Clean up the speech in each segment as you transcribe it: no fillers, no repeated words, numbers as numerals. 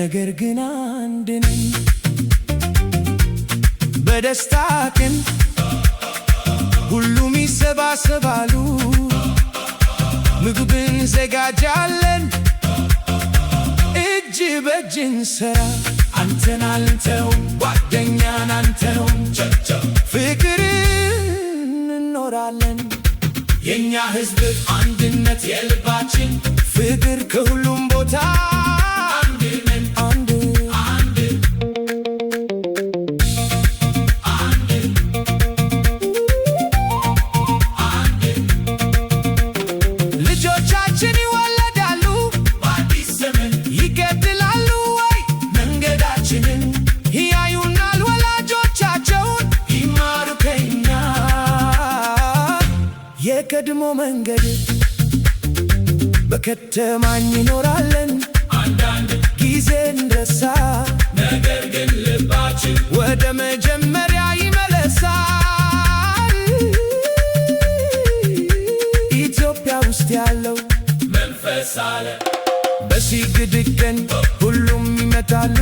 ነገር ግን አንድ ነን። በደስታ ቀን ሁሉም ይሰባሰባሉ፣ ምግብ እንዘጋጃለን፣ እጅ በእጅ እንሰራ። አንተን አንተውም ጓደኛን አንተውም ፍቅርን እንኖራለን። የኛ ሕዝብ አንድነት የልባችን ፍቅር ከሁሉም ቦታ አንድ ነን። አንድ ልጆቻችን ይወለዳሉ በአዲስ ዘመን ይገድላሉ ወይ መንገዳችንን ያዩናል ወላጆቻቸውን ይማሩ ከኛ የቀድሞ መንገድ በከተማ እንኖራለን። አንዳንድ ጊዜ እንረሳ፣ ነገር ግን ልባችን ወደ መጀመሪያ ይመለሳል። ኢትዮጵያ ውስጥ ያለው መንፈስ አለ። በሲግድ ቀን ሁሉም ይመጣሉ፣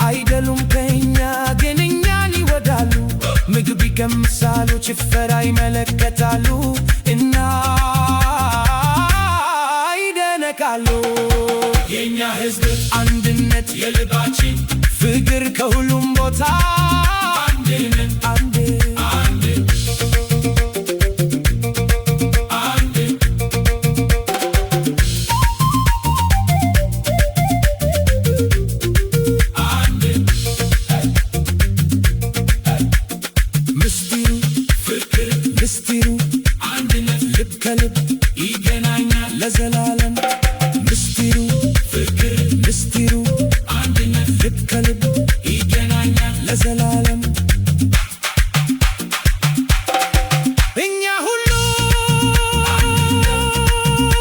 አይደሉም ከኛ ግን እኛን ይወዳሉ። ምግብ ይቀምሳሉ፣ ጭፈራ ይመለከታሉ እና ይደነቃሉ። የኛ ሕዝብ አንድነት የልባችን ፍቅር ከሁሉም ቦታ አንድ ነን። አንድ ምስጢሩ አንድነት ልብ ከልብ ይገናኛል ለዘላለም። ምስጢሩ ፍቅር፣ ምስጢሩ አንድነት ልብ ከልብ ይገናኛል ለዘላለም። እኛ ሁሉ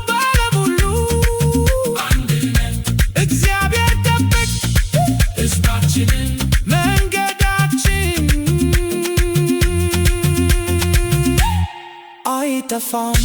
በዓለም ሁሉ አንድ ነን። እግዚአብሔር ጠብቅ ሕዝባችንን መንገዳችን አይጠፋም።